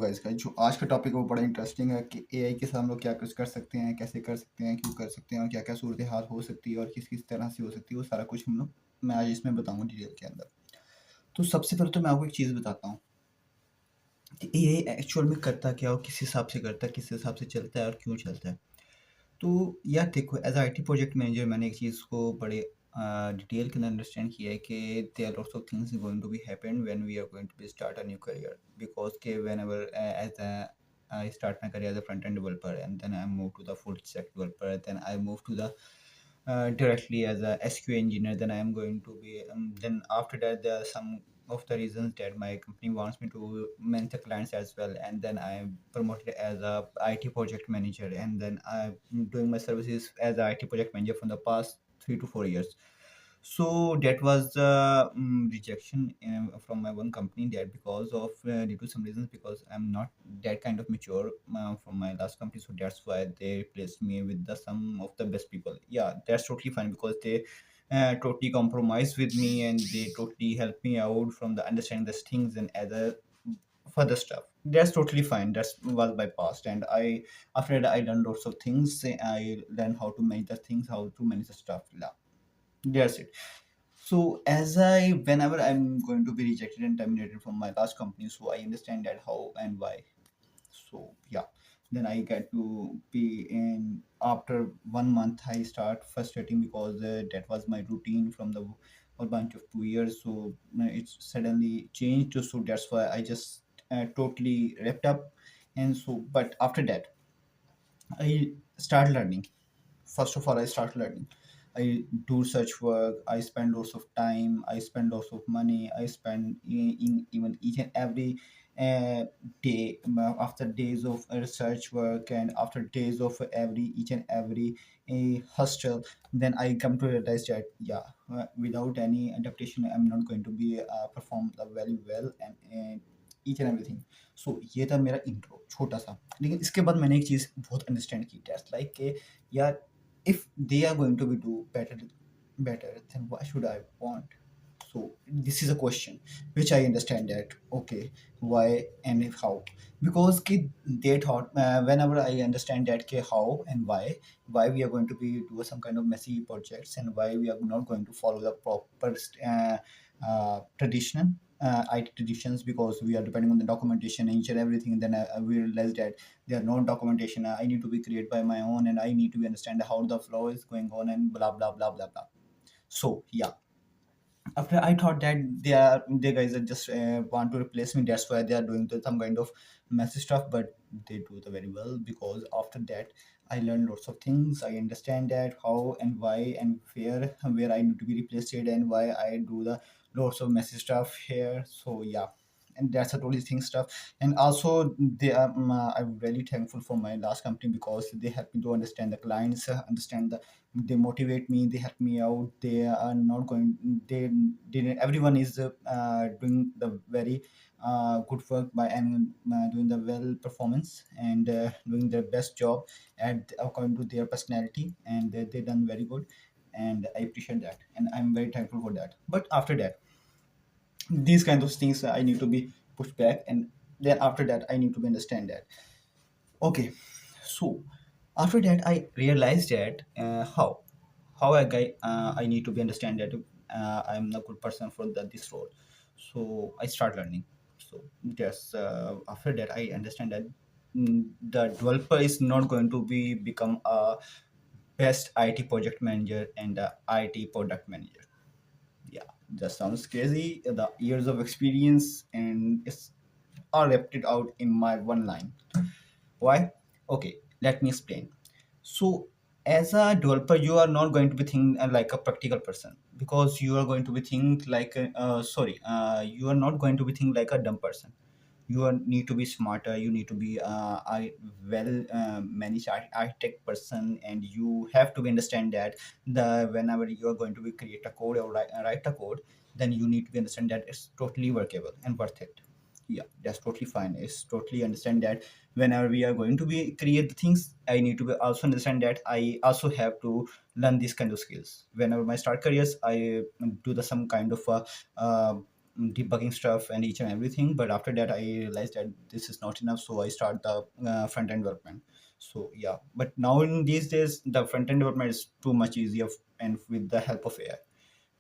Guys का जो आज का टॉपिक है वो बड़ा इंटरेस्टिंग है कि एआई के साथ हम लोग क्या कुछ कर सकते हैं, कैसे कर सकते हैं, क्यों कर सकते हैं और क्या-क्या सूरत हाल हो सकती है और किस-किस तरह से हो सकती है, वो सारा कुछ मैं आज इसमें बताऊँगा डिटेल के अंदर। तो सबसे पहले तो मैं आपको एक चीज़ बताता हूँ कि एआई एक्चुअल में करता क्या है और किस हिसाब से करता है, किस हिसाब से चलता है और क्यों चलता है। तो यार देखो, as a IT project manager मैंने एक चीज़ को बड़े डिटेल के अंदर अंडरस्टैंड किया है कि there are lots of things going to be happen when we are going to be start a new career because के whenever as a I start my career as a front-end developer and then I move to the full stack developer, then I move to the directly as a SQA engineer, then I am going to be then after that there are some of the reasons that my company wants me to manage the clients as well, and then I am promoted as a IT project manager, and then I'm doing my services as a IT project manager from the past 3 to 4 years. So that was the rejection from my one company, that because of due to some reasons, because I'm not that kind of mature from my last company, so that's why they replaced me with the some of the best people. Yeah, that's totally fine because they totally compromised with me and they totally helped me out from the understanding these things and other further stuff. That's totally fine. That was my past, and I after that I learned lots of things. I learned how to manage the things, how to manage the stuff. Yeah, that's it. So as I whenever I'm going to be rejected and terminated from my last company, so I understand that how and why. So yeah, then I get to be in after 1 month I start frustrating because that was my routine from the a bunch of 2 years. So it's suddenly changed. So that's why I just totally wrapped up. And so, but after that, I start learning. First of all, I start learning. I do such work. I spend lots of time. I spend lots of money. I spend in even each and every day, after days of research work and after days of every each and every hostel. Then I come to realize that yeah, without any adaptation, I'm not going to be perform very well and each and everything. So ये था मेरा intro छोटा सा, लेकिन इसके बाद मैंने एक चीज़ बहुत अंडरस्टैंड की, दैट्स लाइक के यार, if they are going to be do better, then why should I want? So this is a question which I understand that okay, why and if how, because they thought whenever I understand that how and why we are going to be do some kind of messy projects and why we are not going to follow the proper traditional IT traditions, because we are depending on the documentation and each and everything. Then we realized that there are no documentation. I need to be created by my own, and I need to understand how the flow is going on and blah blah blah blah blah. So yeah, after I thought that they guys are just want to replace me. That's why they are doing some kind of messy stuff, but they do the very well, because after that I learned lots of things. I understand that how and why and where I need to be replaced and why I do the lots of messy stuff here. So yeah, and that's a totally thing stuff. And also they are I'm really thankful for my last company because they helped me to understand the clients, understand the they motivate me, they help me out. They are not going they everyone is doing the very good work by and doing the well performance and doing their best job at according to their personality, and they done very good, and I appreciate that and I'm very thankful for that. But after that, these kind of things I need to be pushed back, and then after that I need to understand that okay. So after that I realized that how I need to be understand that I'm a good person for this role. So I start learning. So yes, after that I understand that the developer is not going to be become a best IT project manager and a IT product manager. Yeah, that sounds crazy. The years of experience and it's all wrapped it out in my one line. Why? Okay, let me explain. So, as a developer, you are not going to be think like a practical person, because you are going to be think like you are not going to be think like a dumb person. Need to be smarter. You need to be a well managed architect person, and you have to understand that the whenever you are going to be create a code or write a code, then you need to be understand that it's totally workable and worth it. Yeah, that's totally fine. It's totally understand that whenever we are going to be create the things, I need to be also understand that I also have to learn these kind of skills. Whenever my start careers, I do the some kind of debugging stuff and each and everything. But after that, I realized that this is not enough, so I start the front end development. So yeah, but now in these days, the front end development is too much easier, and with the help of AI,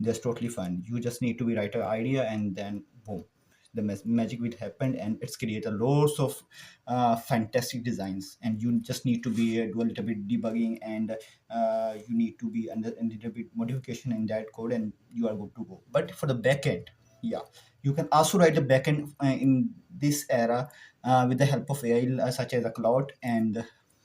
that's totally fine. You just need to be write an idea, and then boom, the magic will happen, and it's create a lots of fantastic designs. And you just need to be do a little bit debugging, and you need to be under a little bit modification in that code, and you are good to go. But for the backend, yeah, you can also write the backend in this era with the help of AI, such as a cloud. And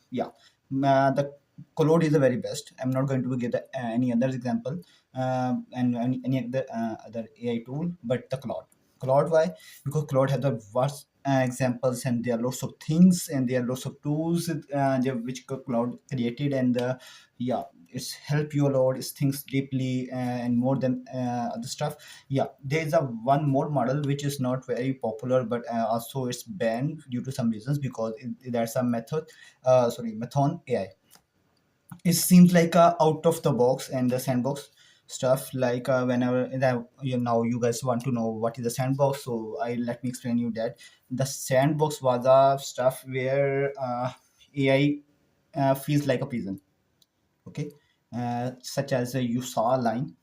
yeah, the cloud is the very best. I'm not going to give any other example, and any other AI tool, but the cloud. Cloud, why? Because cloud has the vast examples, and there are lots of things, and there are lots of tools which cloud created. And yeah, it's help you a lot. It's things deeply and more than other stuff. Yeah, there is a one more model which is not very popular, but also it's banned due to some reasons, because there's a Method AI. It seems like out of the box and the sandbox stuff. Like whenever now you guys want to know what is the sandbox, so I let me explain you that the sandbox was a stuff where AI feels like a prison. Okay, such as you saw a line,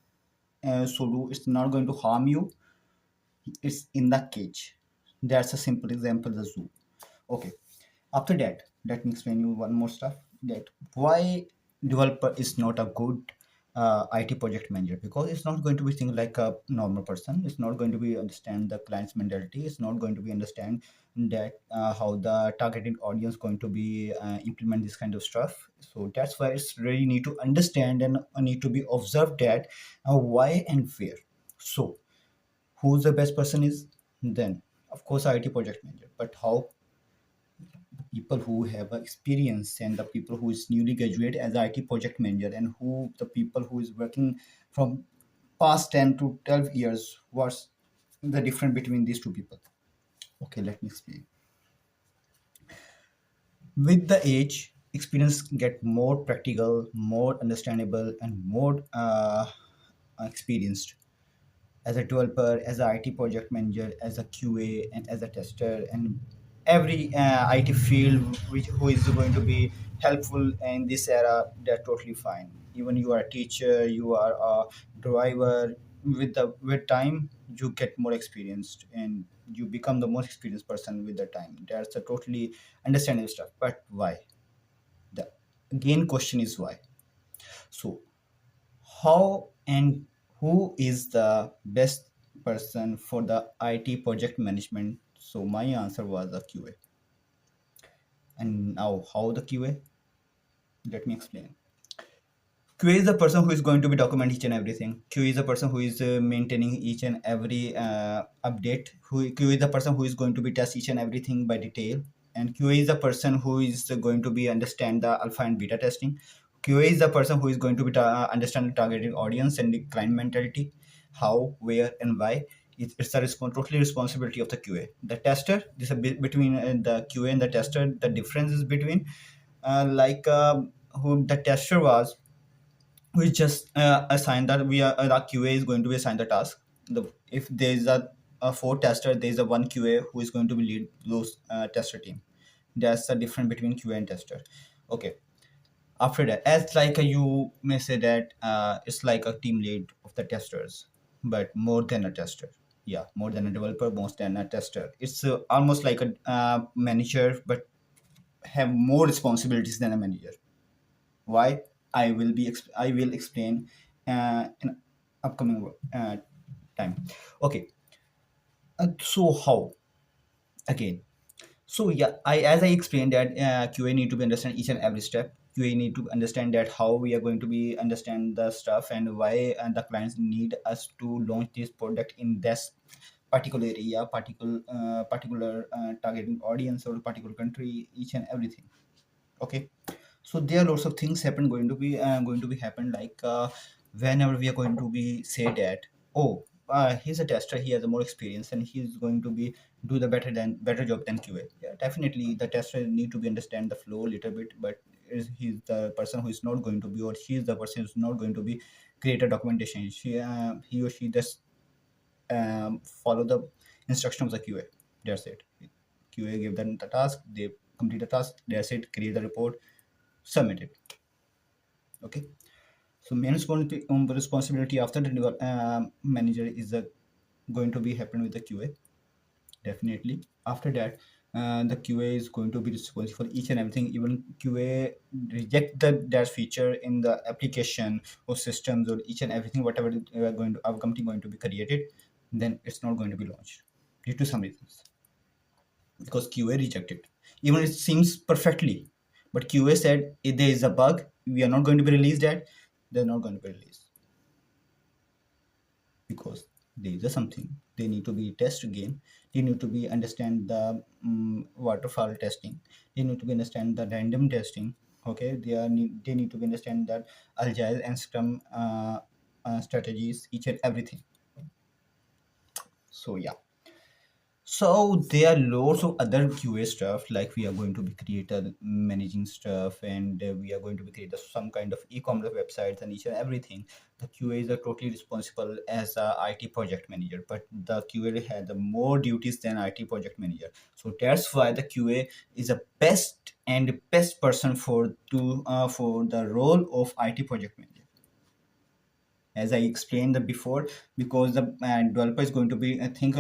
so it's not going to harm you. It's in the cage. That's a simple example, the zoo. Okay, after that, let me explain you one more stuff, that why developer is not a good IT project manager. Because it's not going to be think like a normal person. It's not going to be understand the client's mentality. It's not going to be understand that how the targeted audience going to be implement this kind of stuff. So that's why it's really need to understand, and need to be observed that why and where. So who's the best person is, then of course IT project manager. But how? People who have experience, and the people who is newly graduate as IT project manager, and who the people who is working from past 10 to 12 years. What's the difference between these two people? Okay, let me explain. With the age, experience get more practical, more understandable, and more experienced. As a developer, as an IT project manager, as a QA, and as a tester, and every IT field who is going to be helpful in this era, they're totally fine. Even you are a teacher, you are a driver. With time, you get more experienced, and you become the most experienced person with the time. That's a totally understandable stuff. But why? The again question is why. So how and who is the best person for the IT project management? So my answer was the QA. And now how the QA? Let me explain. QA is the person who is going to be document each and everything. QA is the person who is maintaining each and every update. QA is the person who is going to be test each and everything by detail. And QA is the person who is going to be understand the alpha and beta testing. QA is the person who is going to be understand the targeted audience and the client mentality, how, where, and why. It's a totally responsibility of the QA. The tester, this is a bit between the QA and the tester. The difference is between who the tester was, we just assign that we are the QA is going to be assigned the task. If there is a four tester, there is a one QA who is going to be lead those tester team. That's the difference between QA and tester. Okay. After that, as like you may say that it's like a team lead of the testers, but more than a tester. Yeah, more than a developer, more than a tester. It's almost like a manager, but have more responsibilities than a manager. Why? I will explain in upcoming time. Okay. So how again? So yeah, I as I explained that QA need to be understand each and every step. QA need to understand that how we are going to be understand the stuff, and why the clients need us to launch this product in this particular area, particular targeting audience, or particular country, each and everything. Okay. So there are lots of things happen going to be happen, like whenever we are going to be say that, oh, he's a tester, he has a more experience, and he's going to be do the better job than QA. Yeah, definitely the tester need to be understand the flow a little bit, but he's the person who is not going to be, or she is the person who's not going to be create a documentation. He or she just follow the instruction of the QA. That's it. QA give them the task, they complete the task, that's it, create the report, submit it. Okay. So main responsibility after the manager is going to be happen with the QA. Definitely. After that, the QA is going to be responsible for each and everything. Even QA reject that feature in the application or systems or each and everything, whatever our company going to be created, then it's not going to be launched due to some reasons, because QA rejected. Even it seems perfectly, but QA said if there is a bug, we are not going to be released that, they're not going to be released, because there is a something they need to be test again. They need to be understand the waterfall testing. They need to be understand the random testing. Okay, they need to be understand that agile and scrum strategies, each and everything. So yeah. So there are lots of other QA stuff, like we are going to be creator managing stuff, and we are going to be creating some kind of e-commerce websites and each and everything. The QA is totally responsible as a IT project manager, but the QA has the more duties than IT project manager. So that's why the QA is the best and best person for the role of IT project manager, as I explained the before, because the developer is going to be think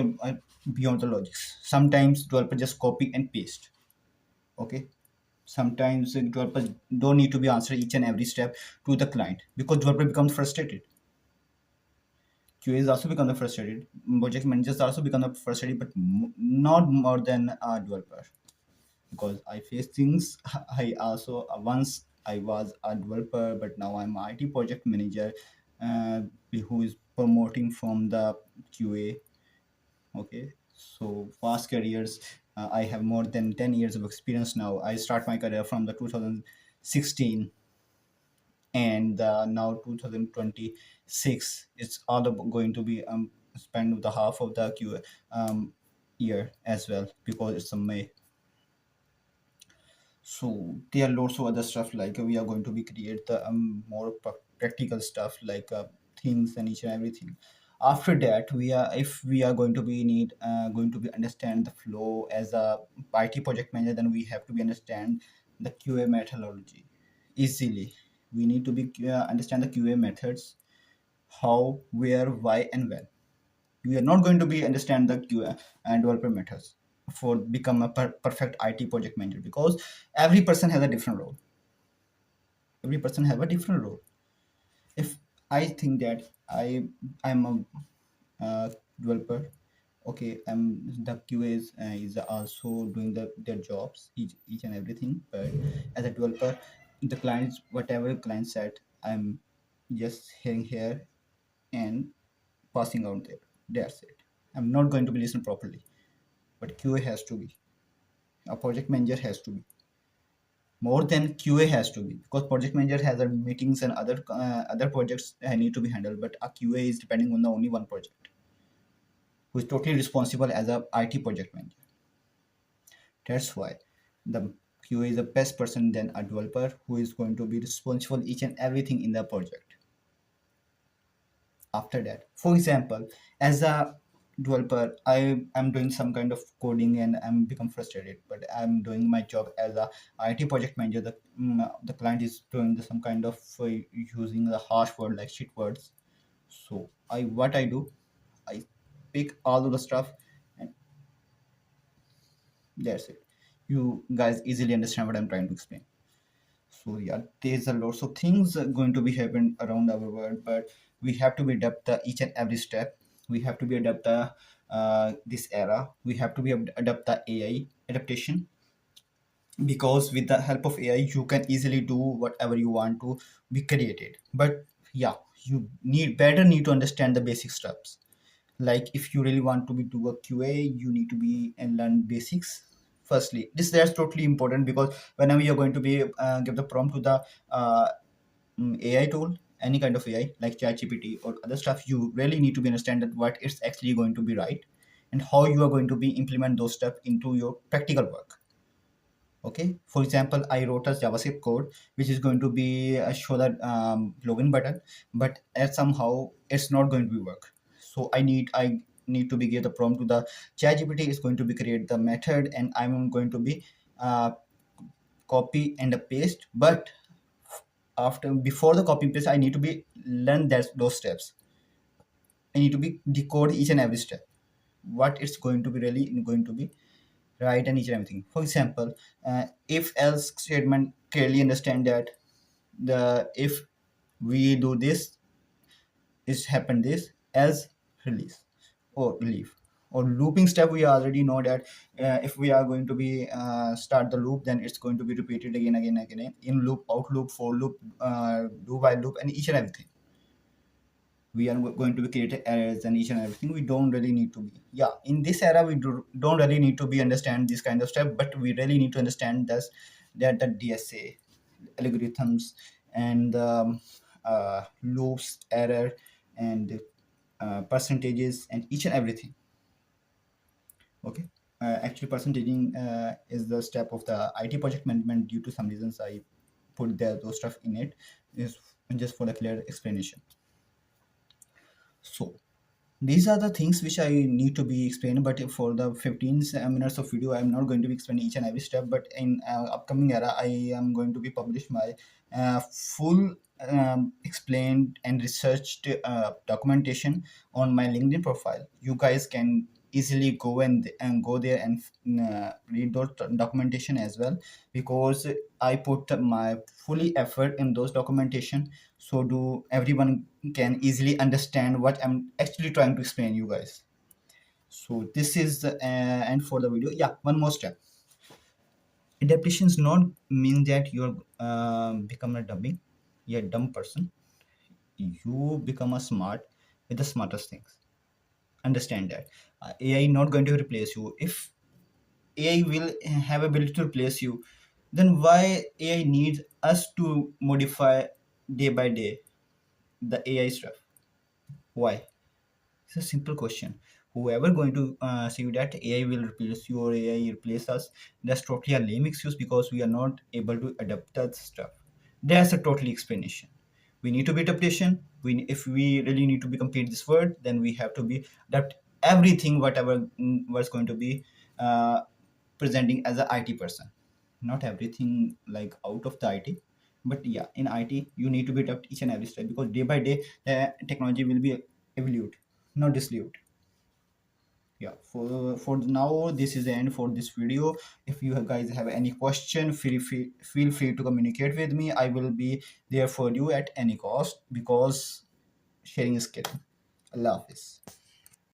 beyond the logics. Sometimes developer just copy and paste. Okay. Sometimes developers don't need to be answer each and every step to the client, because developer becomes frustrated. QAs also become frustrated. Project managers also become frustrated, but not more than a developer, because I face things. I also once I was a developer, but now I'm an IT project manager, uh, who is promoting from the QA. Okay, so past careers, I have more than 10 years of experience now. I start my career from the 2016, and now 2026. It's all going to be spent with the half of the QA year as well, because it's a May. So there are lots of other stuff, like we are going to be create the more practical stuff, like things and each and everything. After that, we are if we are going to be need going to be understand the flow as a IT project manager, then we have to be understand the QA methodology easily. We need to be understand the QA methods, how, where, why, and when. We are not going to be understand the QA and developer methods for become a perfect IT project manager, because every person has a different role. Every person have a different role. If I think that I'm a developer, okay, the QA is also doing their jobs, each and everything, but as a developer, the clients, whatever client said, I'm just hearing here and passing out there. That's it. I'm not going to be listen properly. But QA has to be. A project manager has to be. More than QA has to be, because project manager has a meetings and other projects need to be handled. But a QA is depending on the only one project, who is totally responsible as a IT project manager. That's why the QA is the best person than a developer, who is going to be responsible each and everything in the project. After that, for example, as a developer, I'm doing some kind of coding and I'm become frustrated, but I'm doing my job as a IT project manager. The client is doing some kind of using the harsh word like shit words. So what I do, I pick all of the stuff, and that's it. You guys easily understand what I'm trying to explain. So yeah, there's a lots of things going to be happen around our world, but we have to be adapt each and every step. We have to be adapt this era. We have to be adapt the AI adaptation, because with the help of AI, you can easily do whatever you want to be created. But yeah, you need to understand the basic steps. Like if you really want to be do a QA, you need to be and learn basics firstly. That's totally important, because whenever you're going to be give the prompt to the AI tool, any kind of AI like ChatGPT or other stuff, you really need to be understand that what it's actually going to be right, and how you are going to be implement those steps into your practical work. Okay, for example, I wrote a JavaScript code which is going to be show that login button, but somehow it's not going to be work. So I need to be give the prompt to the ChatGPT. It's going to be create the method, and I'm going to be uh, copy and a paste. But after before the copy paste, I need to be learn that those steps. I need to be decode each and every step. What it's going to be really going to be right and each and everything. For example, if else statement clearly understand that the if we do this is happen this else release or leave or looping step. We already know that if we are going to be start the loop, then it's going to be repeated again in loop, out loop, for loop, do while loop, and each and everything. We are going to be creating errors and each and everything. We don't really need to be, yeah, in this era we don't really need to be understand this kind of step, but we really need to understand this, that the DSA algorithms and loops, error, and percentages, and each and everything. Okay. Actually, percentaging is the step of the IT project management. Due to some reasons, I put those stuff in it, is just for the clear explanation. So these are the things which I need to be explained, but for the 15 minutes of video, I'm not going to be explaining each and every step. But in upcoming era, I am going to be publish my full explained and researched documentation on my LinkedIn profile. You guys can easily go and go there and read those documentation as well, because I put my fully effort in those documentation, so do everyone can easily understand what I'm actually trying to explain you guys. So this is the end for the video. Yeah, one more step. Adaptations not mean that you're become a you're a dumb person. You become a smart with the smartest things. Understand that AI not going to replace you. If AI will have ability to replace you, then why AI needs us to modify day by day the AI stuff? Why? It's a simple question. Whoever going to say that AI will replace you or AI replace us, that's totally a lame excuse, because we are not able to adapt that stuff. That's a totally explanation. We need to be adaptation. If we really need to be complete this word, then we have to be adapt everything, whatever was going to be uh, presenting as a IT person. Not everything like out of the IT, but yeah, in IT you need to be adapt each and every step, because day by day the technology will be evolute, not dilute. Yeah, for now this is the end for this video. If you guys have any question, feel free to communicate with me. I will be there for you at any cost, because sharing is caring. Allah Hafiz.